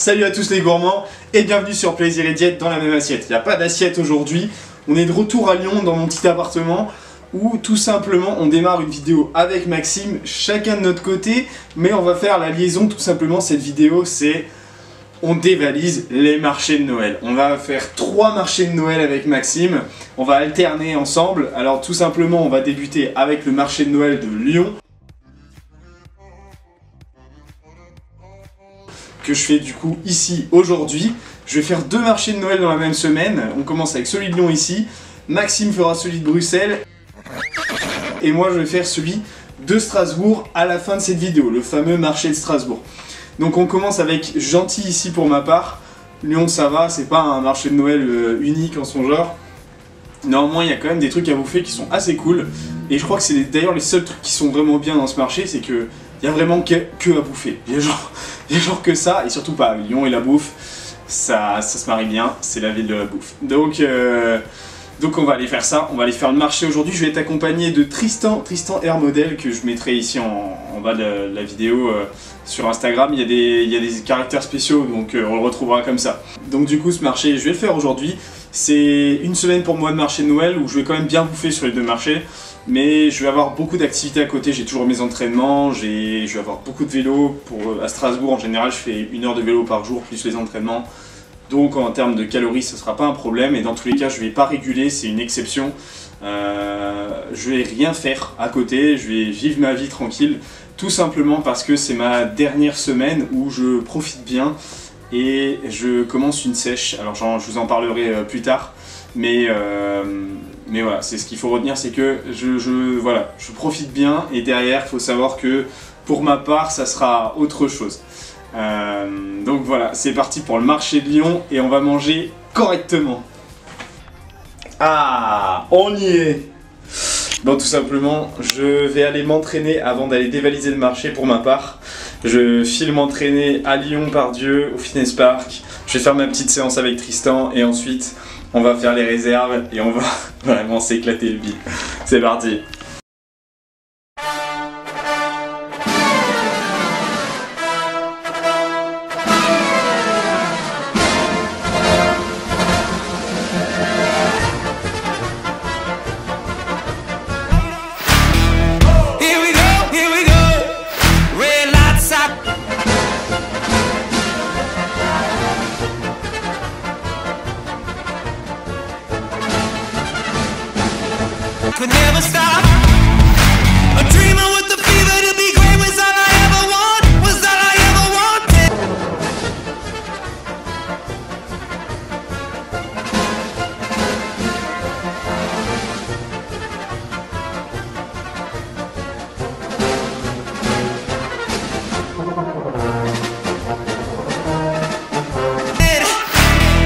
Salut à tous les gourmands et bienvenue sur Plaisir et Diète dans la même assiette. Il n'y a pas d'assiette aujourd'hui, on est de retour à Lyon dans mon petit appartement où tout simplement on démarre une vidéo avec Maxime, chacun de notre côté, mais on va faire la liaison tout simplement. Cette vidéo c'est on dévalise les marchés de Noël. On va faire 3 marchés de Noël avec Maxime, on va alterner ensemble. Alors tout simplement on va débuter avec le marché de Noël de Lyon, que je fais du coup ici aujourd'hui. Je vais faire 2 marchés de Noël dans la même semaine. On commence avec celui de Lyon ici, Maxime fera celui de Bruxelles, et moi je vais faire celui de Strasbourg à la fin de cette vidéo, le fameux marché de Strasbourg. Donc on commence avec Gentil ici pour ma part. Lyon ça va, c'est pas un marché de Noël unique en son genre. Néanmoins il y a quand même des trucs à bouffer qui sont assez cool. Et je crois que c'est d'ailleurs les seuls trucs qui sont vraiment bien dans ce marché, c'est que il y a vraiment que à bouffer. Il y a genre que ça, et surtout pas Lyon et la bouffe, ça se marie bien, c'est la ville de la bouffe. Donc on va aller faire ça, on va aller faire le marché aujourd'hui. Je vais être accompagné de Tristan Air Model, que je mettrai ici en bas de la vidéo sur Instagram. Il y a des caractères spéciaux, donc on le retrouvera comme ça. Donc du coup ce marché, je vais le faire aujourd'hui. C'est une semaine pour moi de marché de Noël où je vais quand même bien bouffer sur les 2 marchés. Mais je vais avoir beaucoup d'activités à côté, j'ai toujours mes entraînements, je vais avoir beaucoup de vélo. À Strasbourg en général je fais 1 heure de vélo par jour plus les entraînements. Donc en termes de calories ça sera pas un problème, et dans tous les cas je vais pas réguler, c'est une exception. Je vais rien faire à côté, je vais vivre ma vie tranquille. Tout simplement parce que c'est ma dernière semaine où je profite bien et je commence une sèche. Alors je vous en parlerai plus tard. Mais voilà, c'est ce qu'il faut retenir, c'est que je profite bien, et derrière il faut savoir que pour ma part ça sera autre chose. Donc voilà, c'est parti pour le marché de Lyon et on va manger correctement. Ah, on y est. Donc tout simplement, je vais aller m'entraîner avant d'aller dévaliser le marché pour ma part. Je file m'entraîner à Lyon-Part-Dieu, au Fitness Park. Je vais faire ma petite séance avec Tristan et ensuite on va faire les réserves et on va vraiment s'éclater le bide. C'est parti. Could never stop. A dreamer with the fever to be great was all I ever want, was all I ever wanted.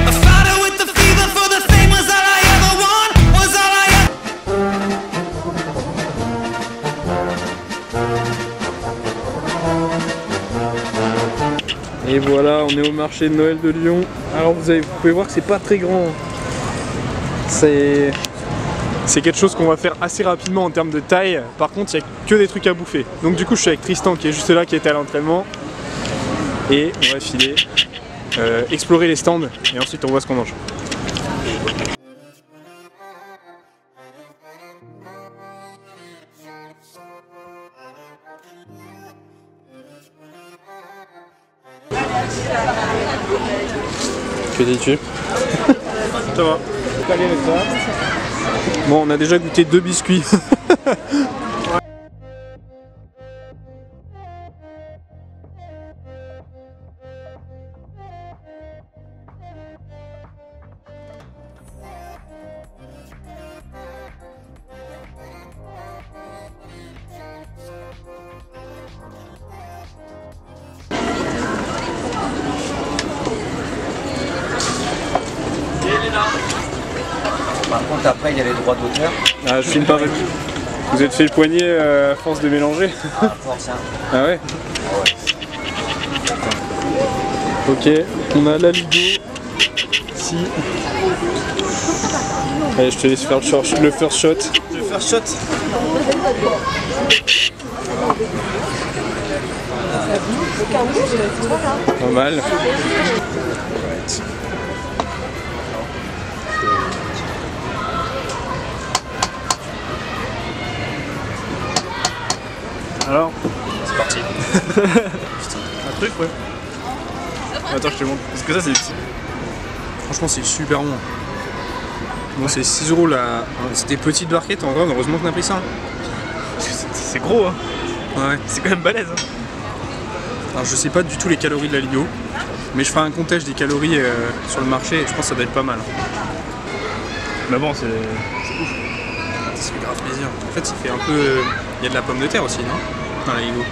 A fighter with the fever for the fame was all I ever want, was all I ever. Et voilà, on est au marché de Noël de Lyon. Alors vous pouvez voir que c'est pas très grand. C'est quelque chose qu'on va faire assez rapidement en termes de taille. Par contre, il n'y a que des trucs à bouffer. Donc du coup, je suis avec Tristan qui est juste là, qui était à l'entraînement. Et on va filer, explorer les stands et ensuite on voit ce qu'on mange. Que dis-tu? Ça va. Bon, on a déjà goûté 2 biscuits. Par contre après il y a les droits d'auteur. Ah, je filme pas avec. Vous êtes fait le poignet à force de mélanger? Ah force hein. Ah ouais? Ah ouais. Ok, on a la Lido ici. Allez, je te laisse faire le first shot. Le first shot. Pas mal. Alors, c'est parti. Un truc, ouais. Attends, je te montre. Parce que ça, c'est petit. Franchement, c'est super bon. Bon, c'est 6 € là. C'était petite barquette, en vrai, heureusement qu'on a pris ça. C'est gros, hein. Ouais, c'est quand même balèze. Hein. Alors, je sais pas du tout les calories de la Ligo, mais je ferai un comptage des calories sur le marché et je pense que ça doit être pas mal. Mais bon, c'est ouf. Ça fait grave plaisir. En fait, ça fait un peu. Il y a de la pomme de terre aussi, non? Dans la Ligo.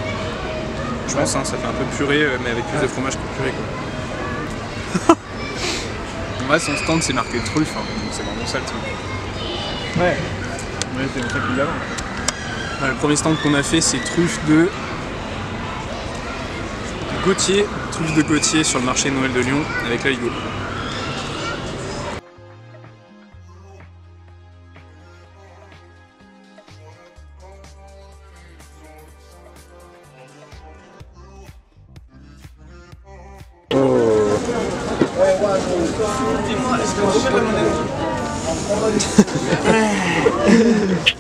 Je pense, hein, ça fait un peu purée, mais avec plus de fromage que purée, quoi. Ouais, son stand c'est marqué truffe, hein, donc c'est vraiment ça le truc. Ouais, c'est pour ça qu'il y a. Le premier stand qu'on a fait, c'est truffe de Gauthier, truffe de Gauthier sur le marché de Noël de Lyon avec la Ligo.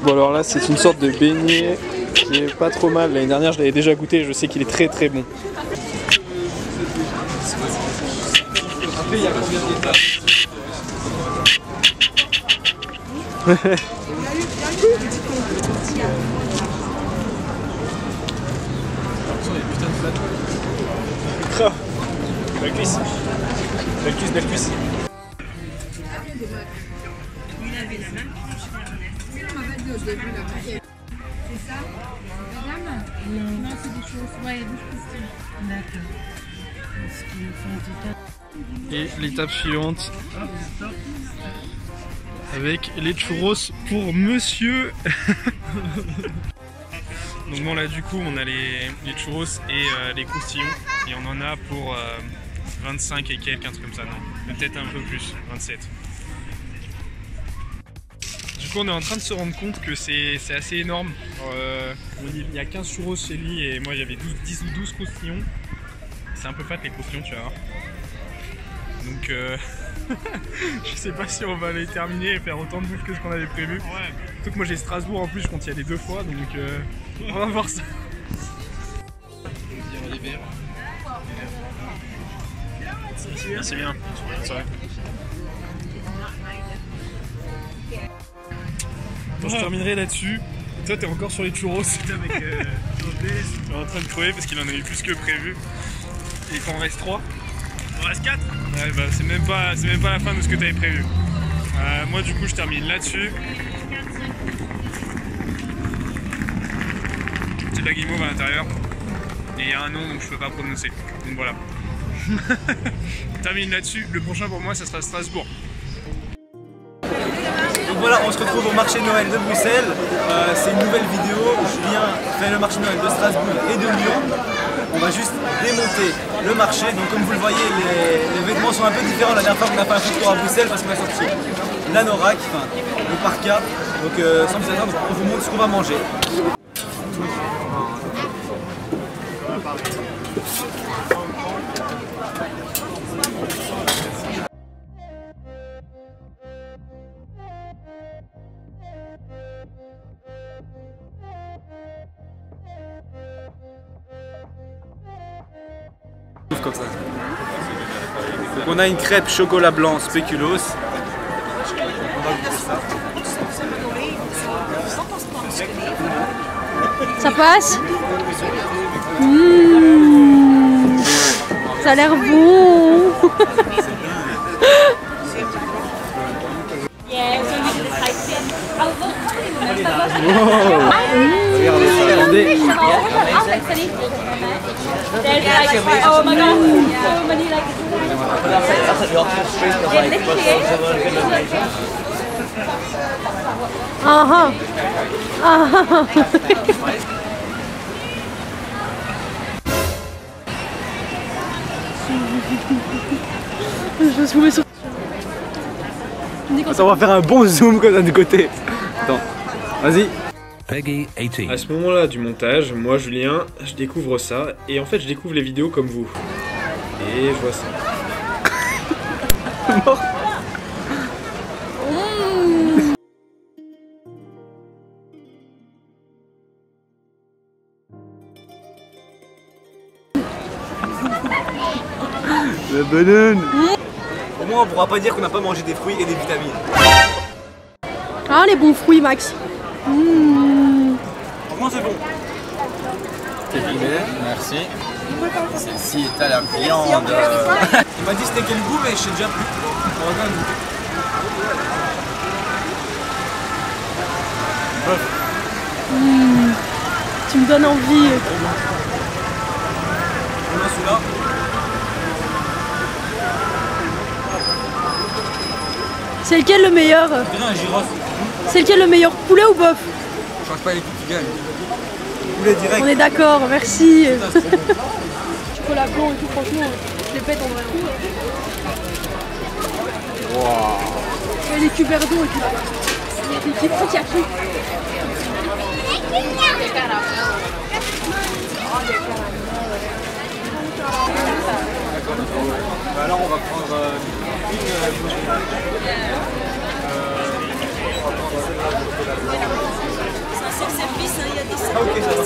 Bon alors là c'est une sorte de beignet qui est pas trop mal. L'année dernière je l'avais déjà goûté et je sais qu'il est très très bon. Belle cuisse. Belle cuisse, belle cuisse. C'est ça, madame? Non, c'est des choses. Ouais, des choses. D'accord. Et l'étape suivante avec les churros pour monsieur. Donc bon là du coup on a les churros et les croustillons et on en a pour 25 et quelques, un truc comme ça, non, peut-être un peu plus, 27. Du coup on est en train de se rendre compte que c'est assez énorme. Il y a 15 churros chez lui et moi j'avais 10 ou 12 croustillons. C'est un peu fat les croustillons, tu vas voir. Donc je sais pas si on va les terminer et faire autant de bouffe que ce qu'on avait prévu. Ouais. Surtout que moi j'ai Strasbourg en plus, je compte y aller 2 fois, donc on va voir ça. C'est bien, c'est vrai. Bon, je terminerai là-dessus. Toi t'es encore sur les churros, c'était avec tu es en train de crever parce qu'il en a eu plus que prévu. Et il t'en reste 3. Il en reste 4. Ouais, bah, c'est même pas la fin de ce que tu avais prévu. Moi du coup je termine là-dessus. C'est de la guimauve à l'intérieur. Et il y a un nom donc je peux pas prononcer. Donc voilà. Je termine là-dessus. Le prochain pour moi ça sera Strasbourg. Donc voilà, on se retrouve au marché de Noël de Bruxelles. C'est une nouvelle vidéo. Julien fait le marché de Noël de Strasbourg et de Lyon. On va juste démonter le marché. Donc comme vous le voyez, les vêtements sont un peu différents. La dernière fois qu'on a fait un food tour à Bruxelles parce qu'on a sorti l'anorak, enfin le parka. Donc sans plus attendre, on vous montre ce qu'on va manger. Comme ça. Donc on a une crêpe chocolat blanc spéculoos. On va goûter ça. Ça passe? Ça a l'air bon. Regardez. Oh my god, so many like je me souviens sur... Attends, on va faire un bon zoom comme ça du côté. Attends, vas-y. Peggy 18. À ce moment-là du montage, moi Julien, je découvre ça et en fait je découvre les vidéos comme vous. Et je vois ça. La banane. Au moins on pourra pas dire qu'on n'a pas mangé des fruits et des vitamines. Ah, les bons fruits, Max. Franchement c'est bon. Merci. Celle-ci est à la viande. Il m'a dit c'était quel goût mais je sais déjà plus. On va quand même goûter. Tu me donnes envie. On a celui-là. C'est lequel le meilleur? Déjà un gyros. C'est lequel le meilleur, poulet ou bœuf? Je change pas les coups qui gagnent. Poulet direct. On est d'accord, merci. Chocolat blanc et tout, franchement, je les pète en vrai. Et les cuberdons et tout là-bas. Il y a qui? Alors on va prendre ok, ça va.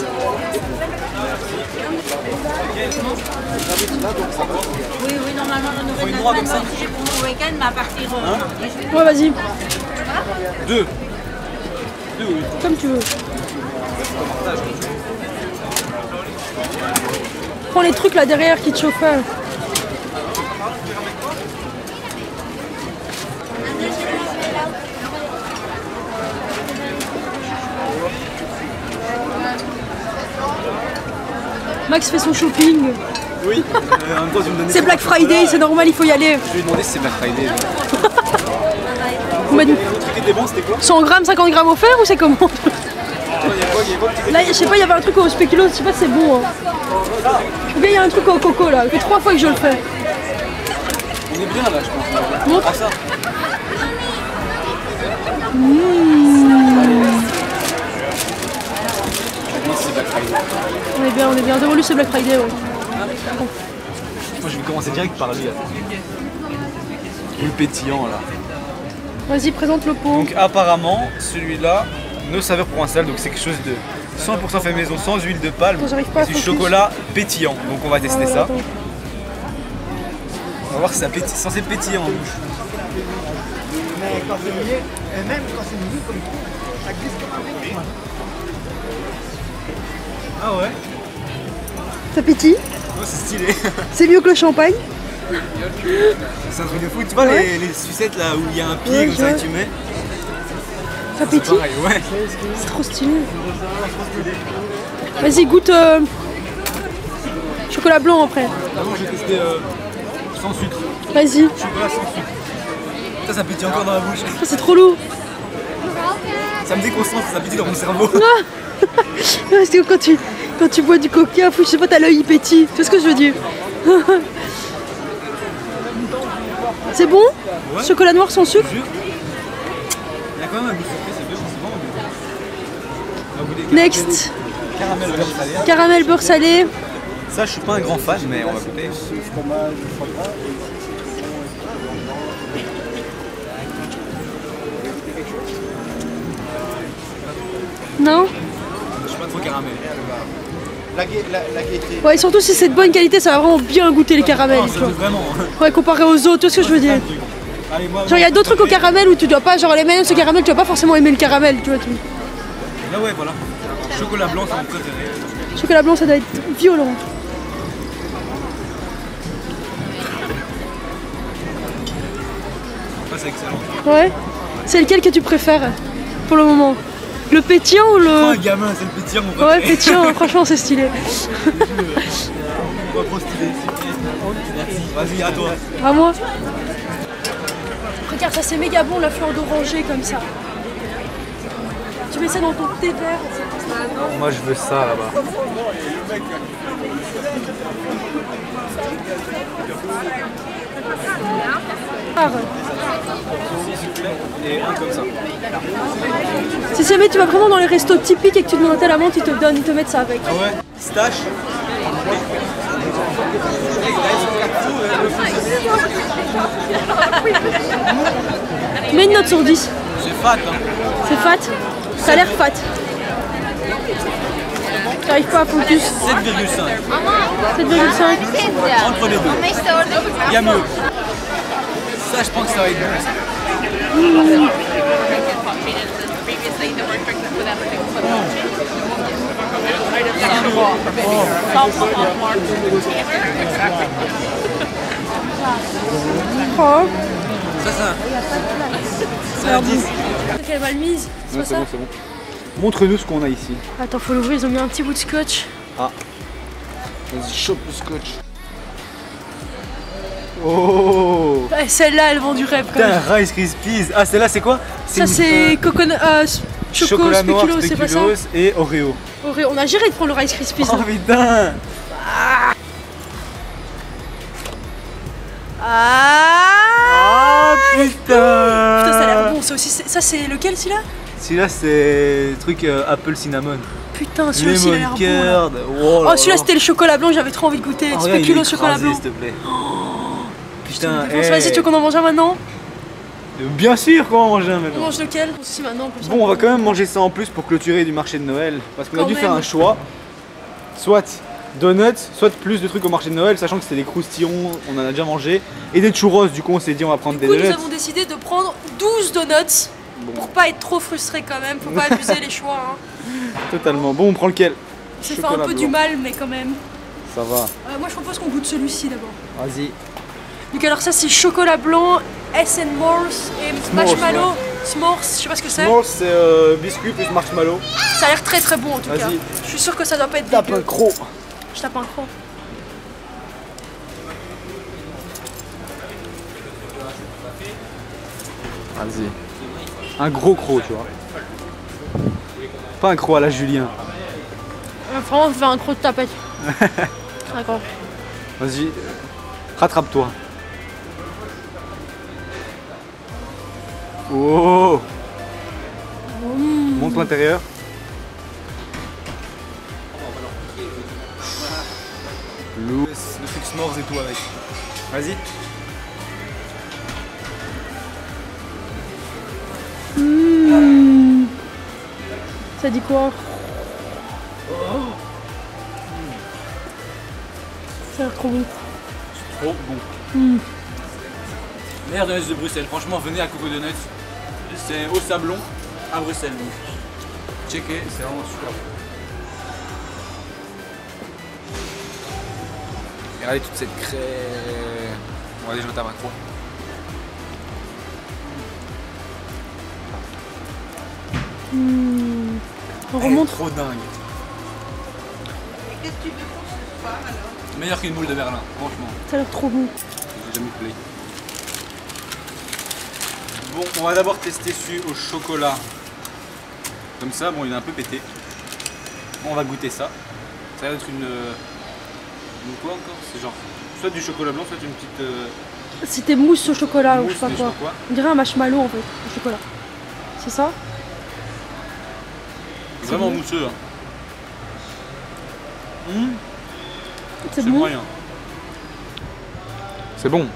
Oui, normalement, je Faut une nous noix comme ça. pour mon week-end, mais à partir. Ouais, vas-y, Deux. Deux, oui. comme tu veux. Prends les trucs là derrière qui te chauffent. Max fait son shopping. Oui. En même temps, tu me donnais. C'est Black Friday, c'est normal, il faut y aller. Je lui ai demandé si c'est Black Friday. Vous m'avez dit Le truc était bon, c'était quoi? 100 grammes, 50 grammes offert ou c'est comment? Il y a quoi Là, je sais pas, il y avait un truc au spéculoos, je sais pas si c'est bon. Hein. Ou bien il y a un truc au coco là, ça fait 3 fois que je le fais. On est bien là, je pense. Montre. Ah, ça. C'est Black Friday. On est bien, dévolu c'est Black Friday. Ouais. Moi, je vais commencer direct par lui. Le pétillant là. Vas-y, présente le pot. Donc apparemment, celui-là, nos saveurs provençales, donc c'est quelque chose de 100% fait maison, sans huile de palme, J'arrive pas à et du focus. chocolat pétillant. Donc on va tester ça. Attends. On va voir si ça pétille, censé pétiller en bouche. Mais quand c'est mouillé, et même quand c'est mouillé comme ça glisse comme un peu. Ah ouais? Ça pétille, Oh, c'est stylé. c'est mieux que le champagne. C'est un truc de fou. Tu vois Ouais. les sucettes là où il y a un pied Ouais, comme ça ouais. que tu mets? Ça pétille, Pareil, ouais. c'est trop stylé. Vas-y, goûte chocolat blanc après. Avant j'ai testé sans sucre. Vas-y, Chocolat sans sucre. Ça pétille encore dans la bouche. ça c'est trop lourd. Ça me déconcentre, ça pétille dans mon cerveau. Parce que quand tu bois du coca, je sais pas, t'as l'œil il pétille. Tu vois ce que je veux dire? C'est bon? Ouais. Chocolat noir sans sucre? Il y a quand même un goût sucré, c'est bien, c'est bon. On va goûter Next, caramel beurre salé. caramel beurre salé. Ça, je suis pas un grand fan, mais on va goûter. Non? Je suis pas trop caramel. La gaieté. Ouais, et surtout si c'est de bonne qualité, ça va vraiment bien goûter les caramels. Non, Tu ça vois. goûte vraiment. Ouais, comparé aux autres, tu vois ce que je veux dire? Allez, moi, Genre, il y a d'autres trucs au caramel où tu dois pas, genre les M&M's au caramel, tu vas pas forcément aimer le caramel, tu vois. là, ouais, voilà. Chocolat blanc, c'est mon préféré. Chocolat blanc, ça doit être violent. Ça, c'est excellent. Ouais. C'est lequel que tu préfères pour le moment? Le pétillant ou Oh, le... un gamin, c'est le pétillant, mon Ouais, préféré. pétillant, franchement, c'est stylé. Pas trop stylé. Merci. Vas-y, à toi. À moi. Regarde, ça c'est méga bon, la fleur d'oranger comme ça. Tu mets ça dans ton thé vert. Moi, je veux ça là-bas. Ah, et un comme ça. Si jamais tu vas vraiment dans les restos typiques et que tu demandes à telle amende, ils te mettent ça avec. Ah ouais? Pistache. Tu mets une note sur 10. C'est fat, hein. C'est fat. Ça a l'air fat. J'arrive pas à focus. 7,5. 7,5. Entre les deux. Il y a mieux. Ça, je pense que ça va être bon. Ça. Oh. Ça. C'est un 10. Quelle valmise. Ouais, c'est bon, c'est bon. Montre-nous ce qu'on a ici. Attends, faut l'ouvrir, ils ont mis un petit bout de scotch. Ah. Vas-y, chope le scotch. Oh. Ouais, celle-là, elle vend du rêve quand même. Putain, Rice Krispies. Ah, celle-là, c'est quoi? Ça, c'est coconut. Chocolat noir, spéculoos, c'est pas ça? spéculoos et Oreo. On a géré de prendre le Rice Krispies. Oh putain. Ah Putain. Putain, ça a l'air bon. Ça aussi, ça c'est lequel celui-là? Celui-là, c'est truc Apple Cinnamon. Putain, celui-là aussi, il a l'air bon. Curd. Oh, celui-là, c'était le chocolat blanc, j'avais trop envie de goûter. Spéculoos chocolat blanc. S'il te plaît. Putain, vas-y, tu veux qu'on en mange un maintenant? Bien sûr qu'on va en manger un On maintenant. mange lequel? Si maintenant, on peut Bon, on va quand même manger ça en plus pour clôturer du marché de Noël. Parce qu'on a Quand dû même. faire un choix. Soit donuts, soit plus de trucs au marché de Noël, sachant que c'était des croustillons, on en a déjà mangé. Et des churros, du coup on s'est dit on va prendre Du des coup, nous donuts. avons décidé de prendre 12 donuts. Pour pas être trop frustré quand même, faut pas abuser les choix. Hein. Totalement. Bon, on prend lequel? Ça fait un Chocolat peu blanc. du mal, mais quand même. Ça va. Moi, je propose qu'on goûte celui-ci d'abord. Vas-y. Donc alors ça, c'est chocolat blanc, S&M's et marshmallow. S'mores, je sais pas ce que c'est. S'mores, c'est biscuit plus marshmallow. Ça a l'air très très bon en tout cas. Vas-y. Je suis sûre que ça doit pas être Tape dégueu. un croc. Je tape un croc. Vas-y. Un gros croc, tu vois. Pas un croc à la Julien. Vraiment, je fais un croc de tapette. D'accord. Vas-y, rattrape-toi. Oh. Montre l'intérieur. Le truc s'mores et tout avec. Vas-y. Ça dit quoi? Ça a l'air trop bon. Trop bon. Meilleur donuts de Bruxelles. Franchement, venez à Coco Donuts. C'est au Sablon à Bruxelles. Donc. Checkez, c'est vraiment super bon. Regardez toute cette crème. Regardez, je me tape un croc. On remonte. Trop dingue. Meilleur qu'une moule de Berlin, franchement. Ça a l'air trop bon. J'ai jamais play. Bon, on va d'abord tester celui au chocolat. Comme ça, bon, il est un peu pété. Bon, on va goûter ça. Ça va être une quoi encore? C'est genre soit du chocolat blanc, soit une petite. C'était mousse au chocolat ou mousse, je sais pas mais quoi. On dirait un marshmallow en fait, au chocolat. C'est ça? Vraiment mousseux. Hein. C'est bon? Moyen. C'est bon.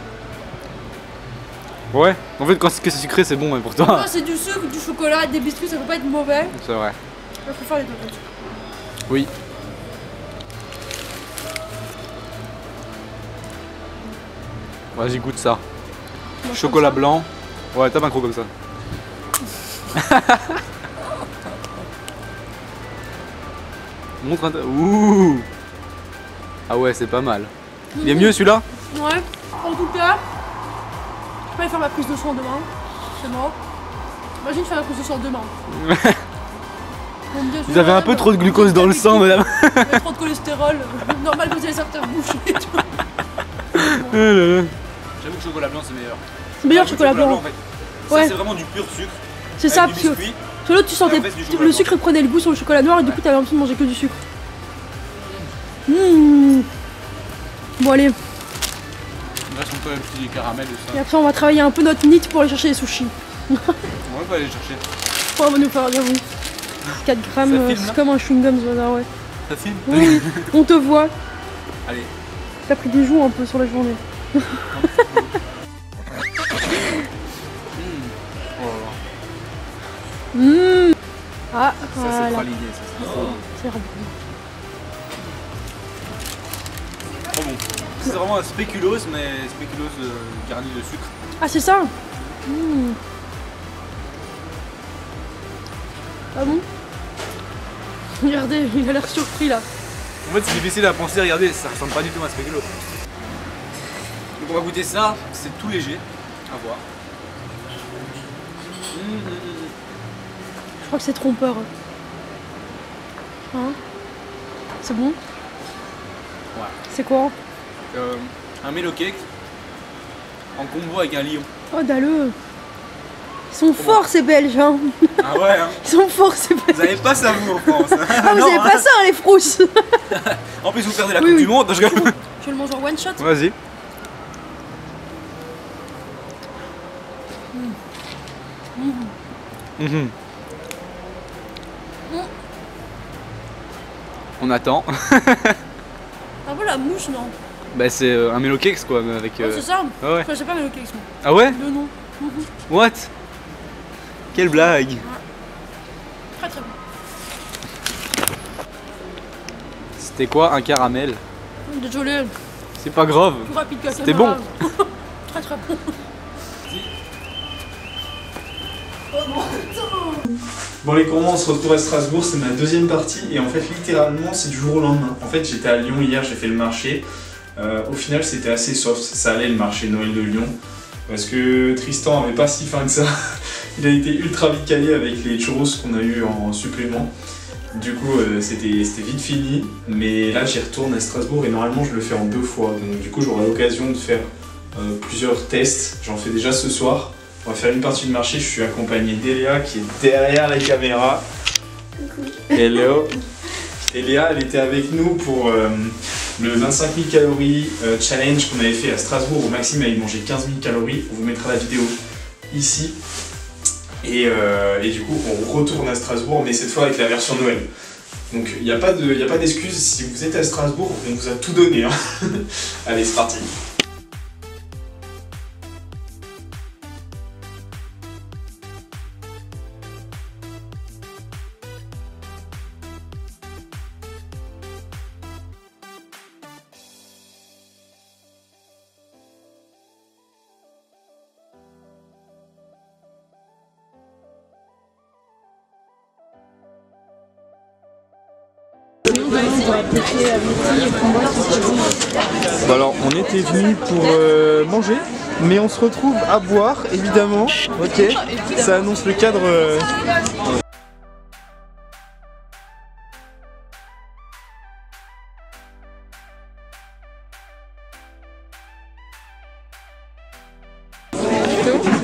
Ouais, en fait quand c'est sucré c'est bon mais pour toi. C'est du sucre, du chocolat, des biscuits, ça peut pas être mauvais. C'est vrai. Il faut faire les deux. Oui. Vas-y, goûte ça. Chocolat blanc. Ouais, tape un croc comme ça. Montre un. Ouh. Ah ouais, c'est pas mal. Il est mieux celui-là? Ouais, en tout cas, je peux aller faire ma prise de sang demain. C'est mort. Imagine faire la prise de sang demain. Vous avez un peu trop de glucose dans le sang, madame. Il y a trop de cholestérol. Normal que vous avez les artères bouchées. J'avoue que chocolat blanc c'est meilleur. C'est meilleur chocolat blanc. En fait. Ouais. Ça c'est vraiment du pur sucre. C'est ça, avec parce du que biscuit. sur l'autre tu sentais Et en fait, du chocolat le blanc. sucre prenait le goût sur le chocolat noir et du coup t'avais l'impression de manger que du sucre. Bon allez, Il reste encore un petit caramel et et ça. après on va travailler un peu notre nid pour aller chercher les sushis. On va aller chercher. Oh, on va nous faire, j'avoue. 4 grammes, Ça filme, c'est comme un chewing-gum ce bazar, ouais. Ça filme? Oui, on te voit. Allez. T'as pris des joues un peu sur la journée. Oh Mmh. Ah, ça voilà. c'est praliné, ça c'est trop bon. C'est bon. Trop bon. C'est vraiment un spéculoos, mais spéculoos garni de sucre. Ah, c'est ça. Mmh. Ah bon? Regardez, il a l'air surpris là. En fait c'est difficile à penser, regardez, ça ressemble pas du tout à un spéculoos. Donc on va goûter ça, c'est tout léger, à voir. Je crois que c'est trompeur. Hein? C'est bon? Ouais. C'est quoi? Un Melo Cake en combo avec un lion. Oh, dalleux. Ils sont forts ces Belges, hein. Ah ouais hein. Ils sont forts ces Belges. Vous avez pas ça vous en France. Ah, vous Non, avez hein. pas ça, hein, les frousses. En plus vous perdez la Oui, coupe oui. du monde. Je le mange en one shot. Vas-y. On attend. Un peu la mouche, non? Bah c'est un Melo Cakes quoi, mais avec... Ouais, c'est ça. Ah ouais. Enfin, j'ai pas mal au cake, moi. Ah ouais? Le nom. What? Quelle blague. Très très bon. C'était quoi un caramel? Désolé, C'est pas grave. plus rapide que la C'était bon. caméra. Très très bon. Bon les gourmands, on se retrouve à Strasbourg, c'est ma deuxième partie et en fait littéralement c'est du jour au lendemain. En fait j'étais à Lyon hier, j'ai fait le marché. Au final c'était assez soft, ça allait le marché de Noël de Lyon. Parce que Tristan avait pas si faim que ça. Il a été ultra vite calé avec les churros qu'on a eu en supplément. Du coup c'était vite fini. Mais là j'y retourne à Strasbourg et normalement je le fais en 2 fois. Donc du coup j'aurai l'occasion de faire plusieurs tests. J'en fais déjà ce soir. On va faire une partie de marché, je suis accompagné d'Eléa qui est derrière la caméra. Coucou. Hello. Eléa, elle était avec nous pour le 25 000 calories challenge qu'on avait fait à Strasbourg où Maxime avait mangé 15 000 calories. On vous mettra la vidéo ici. Et du coup, on retourne à Strasbourg, mais cette fois avec la version Noël. Donc il n'y a pas d'excuse, si vous êtes à Strasbourg, on vous a tout donné. Hein. Allez, c'est parti. Bon alors on était venus pour manger, mais on se retrouve à boire évidemment. Ok, ça annonce le cadre.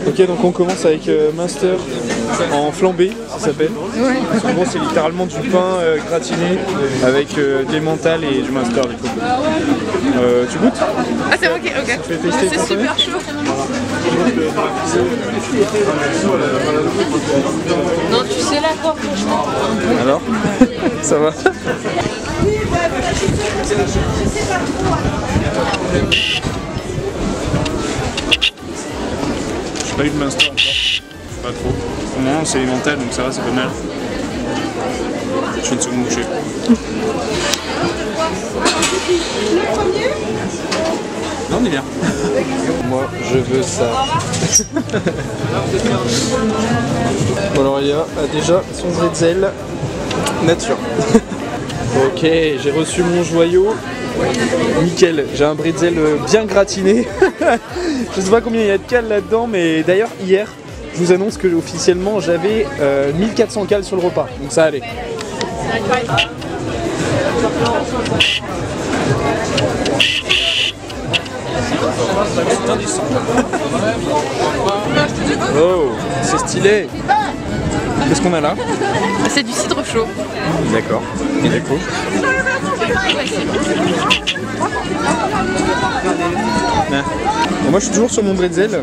Ok, donc on commence avec Munster en flambé, ça s'appelle. En gros, c'est littéralement du pain gratiné avec des mentales et du Munster du coup. Tu goûtes? Ah, c'est ok, ok. Tu fais tester C'est super chaud. Non, tu sais la porte, franchement. Alors? Ça va? J'ai pas eu de Munster encore. Pas trop. Au moment c'est mental donc ça va, c'est pas mal. Je fais une seconde bouchée. Non, on est bien. Moi, je veux ça. Bon, alors, il y a déjà son bretzel nature. Ok, j'ai reçu mon joyau. Nickel, j'ai un bretzel bien gratiné. Je sais pas combien il y a de cales là-dedans, mais d'ailleurs, hier, je vous annonce que officiellement j'avais 1400 cales sur le repas, donc ça allait. Oh, c'est stylé. Qu'est-ce qu'on a là? C'est du cidre chaud. D'accord, du coup. Et moi je suis toujours sur mon bretzel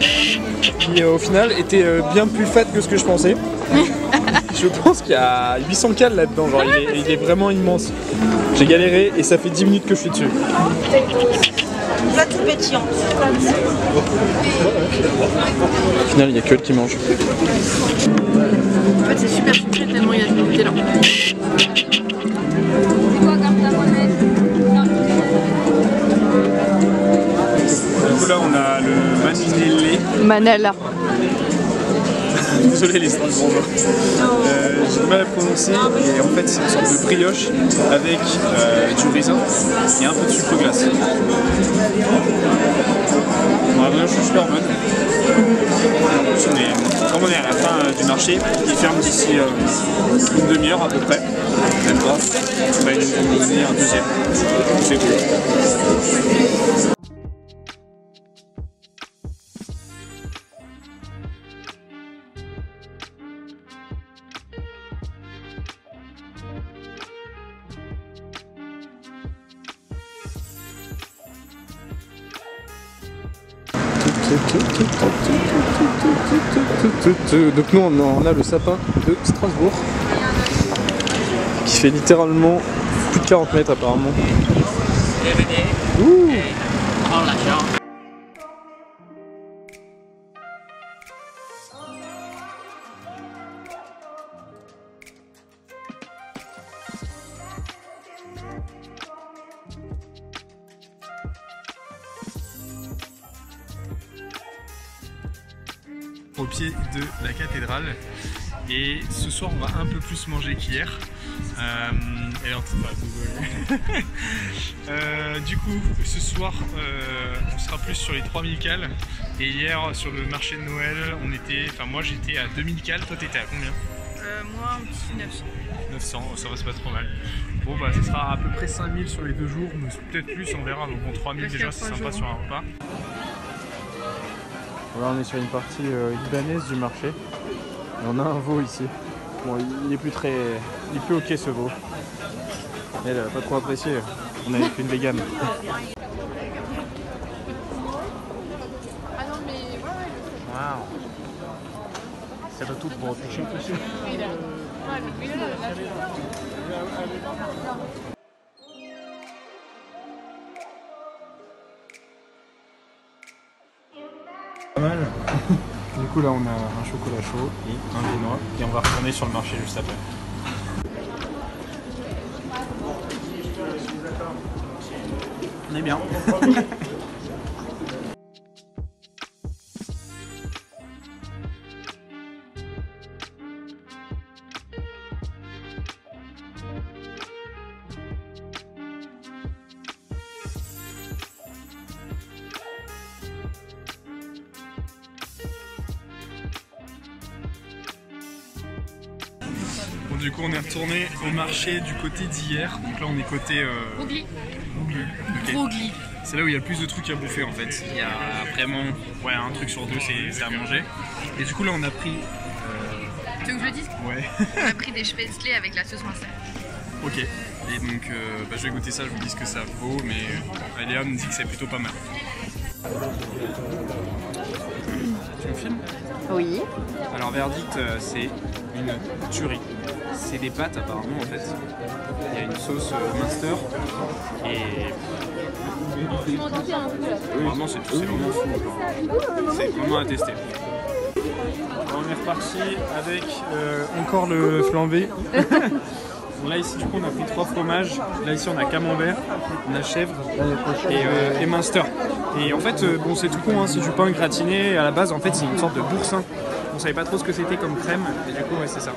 qui au final était bien plus fat que ce que je pensais. Je pense qu'il y a 800 cales là-dedans, genre il est vraiment immense. J'ai galéré et ça fait 10 minutes que je suis dessus. Pas tout pétillant. Au final, il n'y a que eux qui mangent. En fait, c'est super sucré tellement il y a du Nutella. Du coup, là, on a le maninelli. Manella. Désolé les Strasbourgeois. J'ai du mal à prononcer et en fait c'est une sorte de brioche avec du raisin et un peu de sucre glace. La brioche est super bonne. Mais comme on est à la fin du marché, il ferme d'ici une demi-heure à peu près. Même pas. On va nous donner un deuxième. C'est cool. Donc nous on a le sapin de Strasbourg qui fait littéralement plus de 40 mètres apparemment. Ouh. Au pied de la cathédrale et ce soir on va un peu plus manger qu'hier et en tout cas du coup ce soir on sera plus sur les 3000 cales et hier sur le marché de Noël on était, enfin moi j'étais à 2000 cales, toi t'étais à combien? Moi un petit 900. 900, ça va, c'est pas trop mal. Bon bah ce sera à peu près 5000 sur les 2 jours, mais peut-être plus on verra, donc bon 3000 déjà c'est sympa sur un repas. Là on est sur une partie libanaise du marché et on a un veau ici. Bon il est plus très... il est plus ok ce veau. Elle a pas trop apprécié, on avait fait une végane. Waouh. Ça doit tout pour toucher aussi. Pas mal. Du coup là on a un chocolat chaud et un viennois et on va retourner sur le marché juste après. On est bien. Bon, du coup on est retourné au marché du côté d'hier, donc là on est côté Broglie. Okay. C'est là où il y a le plus de trucs à bouffer en fait. Il y a vraiment un truc sur deux c'est à manger. Et du coup là on a pris... Tu veux que je le dise? Ouais. On a pris des spätzle avec la sauce Munster. Ok. Et donc je vais goûter ça, je vous dis ce que ça vaut, mais Léa me dit que c'est plutôt pas mal. Tu me filmes? Oui. Alors verdict, c'est une tuerie. C'est des pâtes apparemment en fait. Il y a une sauce Munster et vraiment c'est vraiment fou. C'est vraiment à tester. On est reparti avec encore le flambé. Bon, là ici du coup on a pris 3 fromages. Là ici on a camembert, on a chèvre et Munster. Et en fait bon c'est tout con, hein, c'est du pain gratiné. À la base en fait c'est une sorte de boursin. On savait pas trop ce que c'était comme crème et du coup ouais c'est ça.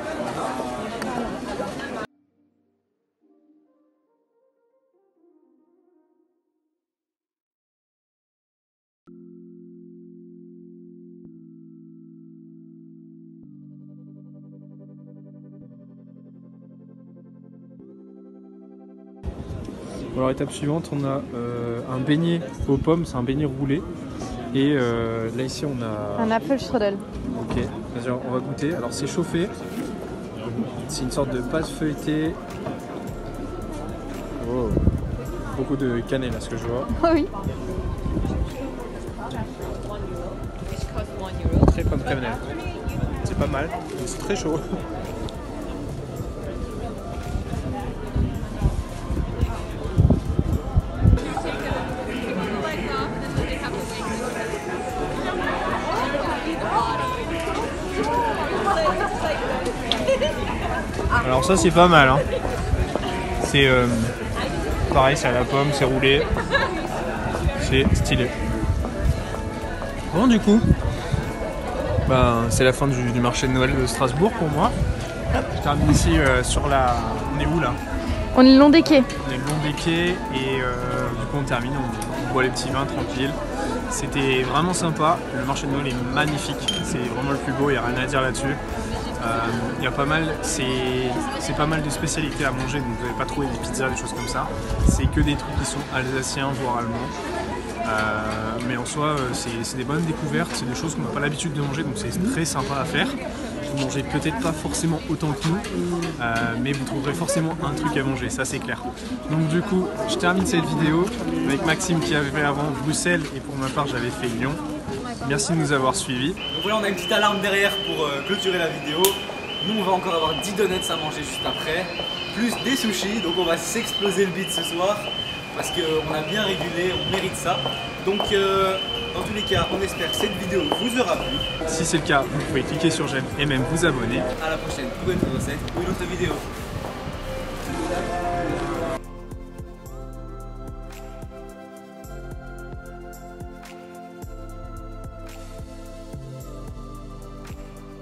Alors étape suivante on a un beignet aux pommes, c'est un beignet roulé. Et là ici on a... un Apfelstrudel. Ok, vas-y on va goûter. Alors c'est chauffé. C'est une sorte de pâte feuilletée. Oh. Beaucoup de cannelle à ce que je vois. Oui. cannelle. C'est pas mal, c'est très chaud. Alors ça c'est pas mal, hein. C'est pareil, c'est à la pomme, c'est roulé, c'est stylé. Bon du coup, ben, c'est la fin du marché de Noël de Strasbourg pour moi. Je termine ici sur la... On est où là? On est le long des quais. On est le long des quais et du coup on termine, on boit les petits vins tranquilles. C'était vraiment sympa, le marché de Noël est magnifique, c'est vraiment le plus beau, il n'y a rien à dire là-dessus. Il y a pas mal, c'est pas mal de spécialités à manger, donc vous n'allez pas trouver des pizzas, des choses comme ça. C'est que des trucs qui sont alsaciens, voire allemands. Mais en soi, c'est des bonnes découvertes, c'est des choses qu'on n'a pas l'habitude de manger, donc c'est très sympa à faire. Vous mangez peut-être pas forcément autant que nous, mais vous trouverez forcément un truc à manger, ça c'est clair. Donc du coup, je termine cette vidéo avec Maxime qui avait fait avant Bruxelles et pour ma part j'avais fait Lyon. Merci de nous avoir suivis. Donc voilà, on a une petite alarme derrière pour clôturer la vidéo. Nous on va encore avoir 10 donuts à manger juste après, plus des sushis, donc on va s'exploser le bide ce soir parce qu'on a bien régulé, on mérite ça. Donc dans tous les cas, on espère que cette vidéo vous aura plu. Si c'est le cas, vous pouvez cliquer sur j'aime et même vous abonner. À la prochaine pour une nouvelle recette ou une autre vidéo.